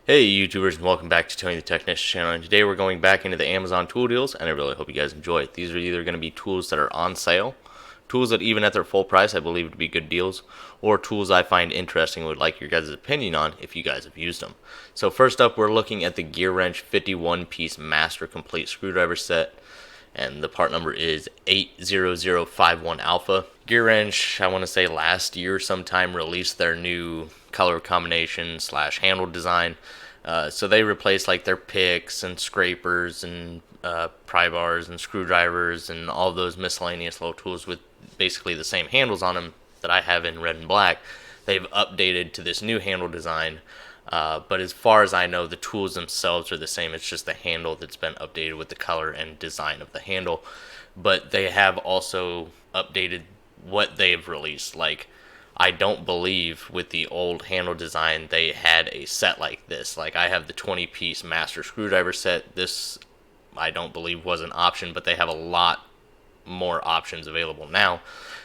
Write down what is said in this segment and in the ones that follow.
Hey YouTubers, and welcome back to Tony the Technician channel, and today we're going back into the Amazon tool deals, and I really hope you guys enjoy it. These are either going to be tools that are on sale, tools that even at their full price I believe to be good deals, or tools I find interesting and would like your guys' opinion on if you guys have used them. So first up, we're looking at the Gearwrench 51-piece Master Complete Screwdriver Set, and the part number is 80051 Alpha. Gearwrench, I want to say last year sometime, released their new color combination slash handle design. So they replaced like their picks and scrapers and pry bars and screwdrivers and all those miscellaneous little tools with basically the same handles on them that I have in red and black. They've updated to this new handle design. But as far as I know, the tools themselves are the same. It's just the handle that's been updated with the color and design of the handle. But they have also updated what they've released. Like, I don't believe with the old handle design they had a set like this. Like, I have the 20-piece master screwdriver set. This, I don't believe, was an option, but they have a lot more options available now.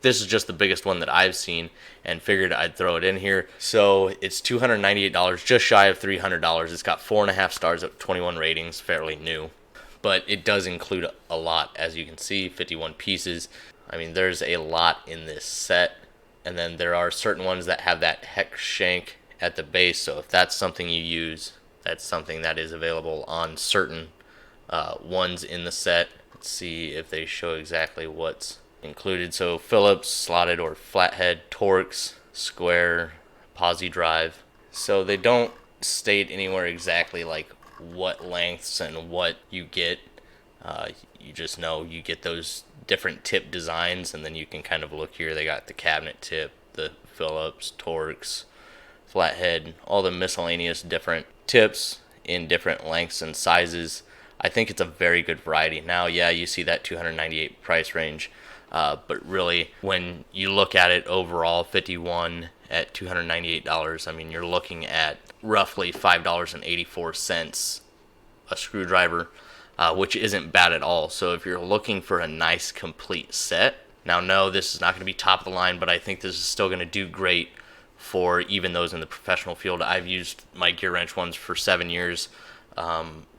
This is just the biggest one that I've seen and figured I'd throw it in here. So it's $298, just shy of $300. It's got 4.5 stars of 21 ratings, fairly new. But it does include a lot, as you can see, 51 pieces. I mean, there's a lot in this set. And then there are certain ones that have that hex shank at the base. So if that's something you use, that's something that is available on certain ones in the set. Let's see if they show exactly what's included. So Phillips, slotted or flathead, Torx, square, posi drive. So they don't state anywhere exactly like what lengths and what you get. You just know you get those different tip designs, and then you can kind of look here. They got the cabinet tip, the Phillips, Torx, flathead, all the miscellaneous different tips in different lengths and sizes. I think it's a very good variety. Now, yeah, you see that $298 price range, but really, when you look at it overall, 51 at $298, I mean, you're looking at roughly $5.84 a screwdriver, which isn't bad at all. So if you're looking for a nice complete set, now no, this is not going to be top of the line, but I think this is still going to do great for even those in the professional field. I've used my Gearwrench ones for 7 years,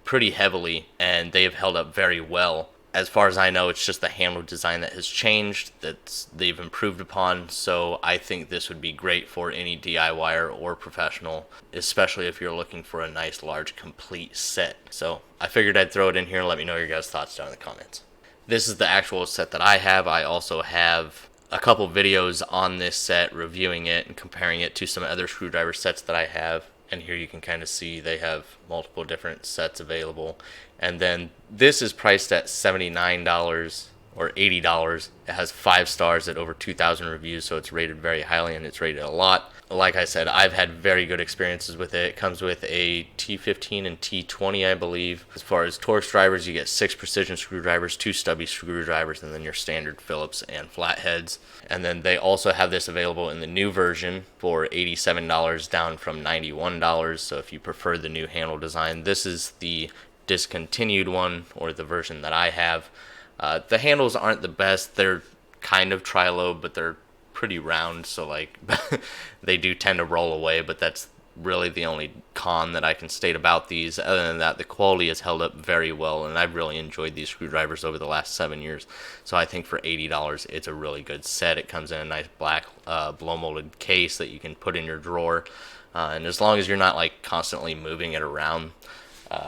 pretty heavily, and they have held up very well. As far as I know, it's just the handle design that has changed, that they've improved upon, so I think this would be great for any DIYer or professional, especially if you're looking for a nice, large, complete set. So I figured I'd throw it in here and let me know your guys' thoughts down in the comments. This is the actual set that I have. I also have a couple videos on this set reviewing it and comparing it to some other screwdriver sets that I have. And here you can kind of see they have multiple different sets available. And then this is priced at $79 or $80. It has 5 stars at over 2,000 reviews, so it's rated very highly and it's rated a lot. Like I said, I've had very good experiences with it. It comes with a T15 and T20, I believe. As far as Torx drivers, you get 6 precision screwdrivers, 2 stubby screwdrivers, and then your standard Phillips and flatheads. And then they also have this available in the new version for $87, down from $91. So if you prefer the new handle design, this is the discontinued one, or the version that I have. The handles aren't the best. They're kind of tri-lobe, but they're pretty round, so like they do tend to roll away, but that's really the only con that I can state about these. Other than that, the quality has held up very well, and I've really enjoyed these screwdrivers over the last 7 years. So I think for $80, it's a really good set. It comes in a nice black blow molded case that you can put in your drawer, and as long as you're not like constantly moving it around,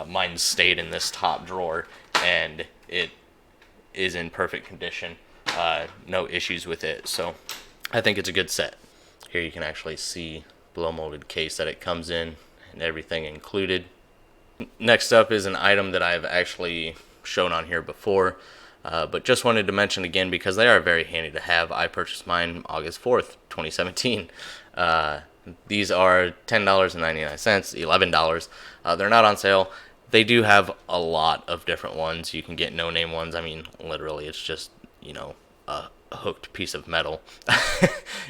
mine stayed in this top drawer and it is in perfect condition. No issues with it, so I think it's a good set. Here you can actually see blow molded case that it comes in and everything included. Next up is an item that I've actually shown on here before, but just wanted to mention again because they are very handy to have. I purchased mine August 4th, 2017. These are $10.99, $11. They're not on sale. They do have a lot of different ones. You can get no-name ones. I mean, literally, it's just, a hooked piece of metal.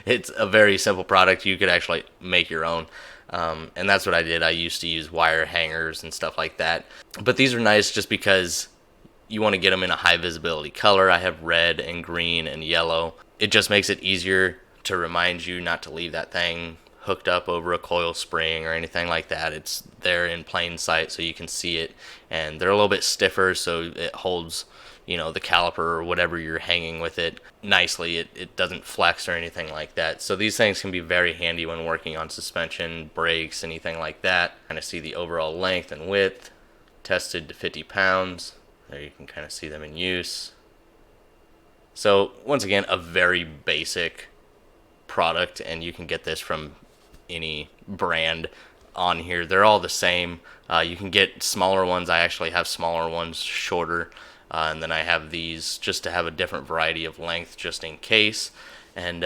It's a very simple product. You could actually make your own. And that's what I did. I used to use wire hangers and stuff like that. But these are nice just because you want to get them in a high visibility color. I have red and green and yellow. It just makes it easier to remind you not to leave that thing hooked up over a coil spring or anything like that. It's there in plain sight so you can see it, and they're a little bit stiffer so it holds, you know, the caliper or whatever you're hanging with it nicely. It doesn't flex or anything like that. So these things can be very handy when working on suspension, brakes, anything like that. Kind of see the overall length and width, tested to 50 pounds. There you can kind of see them in use. So once again, a very basic product, and you can get this from any brand on here. They're all the same. You can get smaller ones. I actually have smaller ones, shorter, and then I have these just to have a different variety of length just in case. And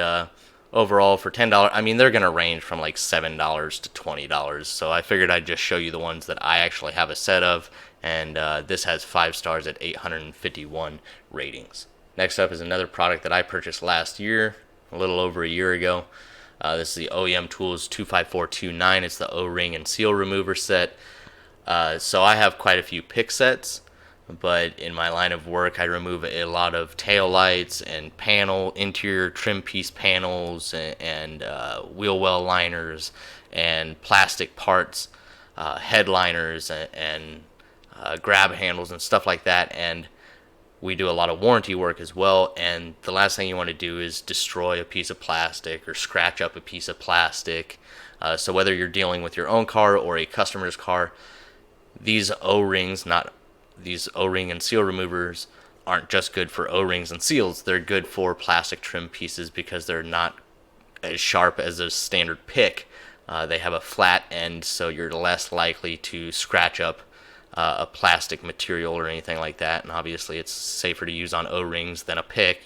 overall for $10, I mean, they're going to range from like $7 to $20. So I figured I'd just show you the ones that I actually have a set of, and this has 5 stars at 851 ratings. Next up is another product that I purchased last year, a little over a year ago. This is the OEM Tools 25429. It's the O-ring and seal remover set. So I have quite a few pick sets, but in my line of work I remove a lot of tail lights and interior trim piece panels and wheel well liners and plastic parts, headliners and grab handles and stuff like that. And we do a lot of warranty work as well, and the last thing you want to do is destroy a piece of plastic or scratch up a piece of plastic. So whether you're dealing with your own car or a customer's car, these O-rings, not these O-ring and seal removers, aren't just good for O-rings and seals. They're good for plastic trim pieces because they're not as sharp as a standard pick. They have a flat end, so you're less likely to scratch up a plastic material or anything like that. And obviously it's safer to use on O-rings than a pick.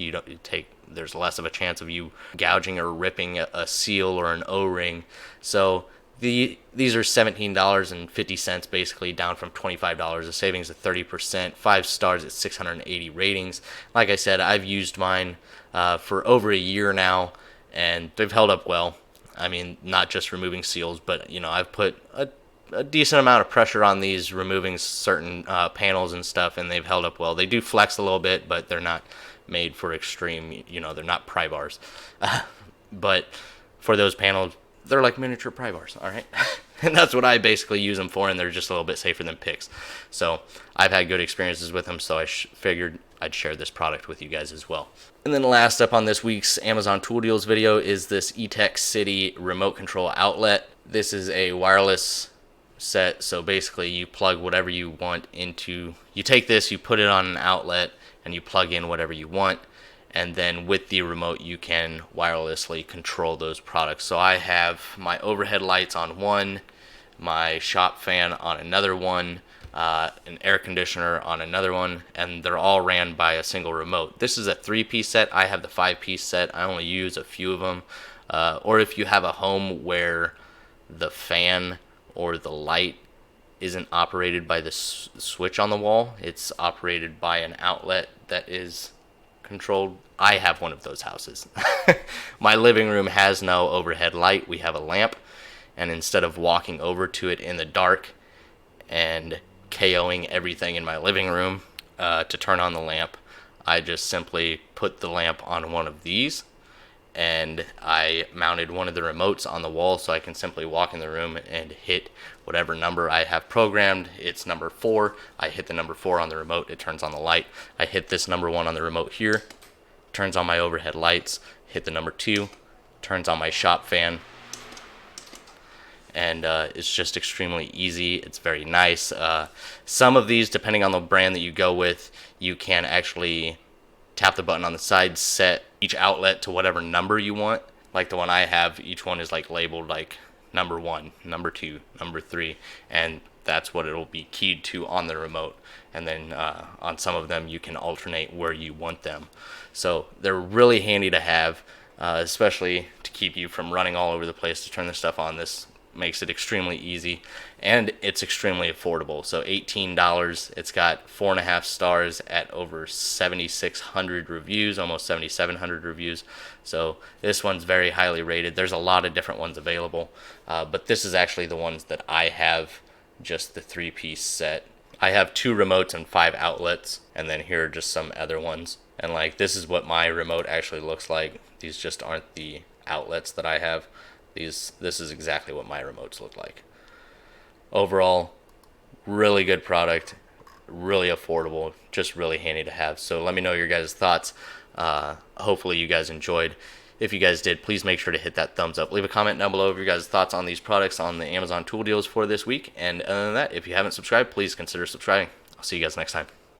There's less of a chance of you gouging or ripping a seal or an O-ring. So these are $17.50 basically, down from $25, a savings of 30%, 5 stars at 680 ratings. Like I said, I've used mine for over a year now, and they've held up well. I mean, not just removing seals, but you know, I've put a decent amount of pressure on these, removing certain panels and stuff, and they've held up well. They do flex a little bit, but they're not made for extreme, you know, they're not pry bars. But for those panels, they're like miniature pry bars, all right? And that's what I basically use them for, and they're just a little bit safer than picks. So I've had good experiences with them, so I figured I'd share this product with you guys as well. And then last up on this week's Amazon Tool Deals video is this eTech City remote control outlet. This is a wireless set, so basically you plug whatever you want into, you take this, you put it on an outlet, and you plug in whatever you want, and then with the remote you can wirelessly control those products. So I have my overhead lights on one, my shop fan on another one, an air conditioner on another one, and they're all ran by a single remote. This is a 3-piece set. I have the 5-piece set. I only use a few of them. Or if you have a home where the fan or the light isn't operated by the switch on the wall, it's operated by an outlet that is controlled. I have one of those houses. My living room has no overhead light. We have a lamp, and instead of walking over to it in the dark and KOing everything in my living room to turn on the lamp, I just simply put the lamp on one of these, and I mounted one of the remotes on the wall so I can simply walk in the room and hit whatever number I have programmed. It's number 4. I hit the number 4 on the remote, it turns on the light. I hit this number 1 on the remote here, turns on my overhead lights. Hit the number 2, turns on my shop fan. And it's just extremely easy. It's very nice. Some of these, depending on the brand that you go with, you can actually tap the button on the side, set each outlet to whatever number you want. Like the one I have, each one is like labeled like number 1, number 2, number 3, and that's what it'll be keyed to on the remote. And then on some of them you can alternate where you want them. So they're really handy to have, especially to keep you from running all over the place to turn this stuff on. This makes it extremely easy, and it's extremely affordable. So $18. It's got 4.5 stars at over 7,600 reviews, almost 7,700 reviews. So this one's very highly rated. There's a lot of different ones available, but this is actually the ones that I have, just the 3-piece set. I have 2 remotes and 5 outlets, and then here are just some other ones. And like, this is what my remote actually looks like. These just aren't the outlets that I have. This is exactly what my remotes look like. Overall, really good product, really affordable, just really handy to have. So let me know your guys' thoughts. Hopefully you guys enjoyed. If you guys did, please make sure to hit that thumbs up. Leave a comment down below of your guys' thoughts on these products on the Amazon tool deals for this week. And other than that, if you haven't subscribed, please consider subscribing. I'll see you guys next time.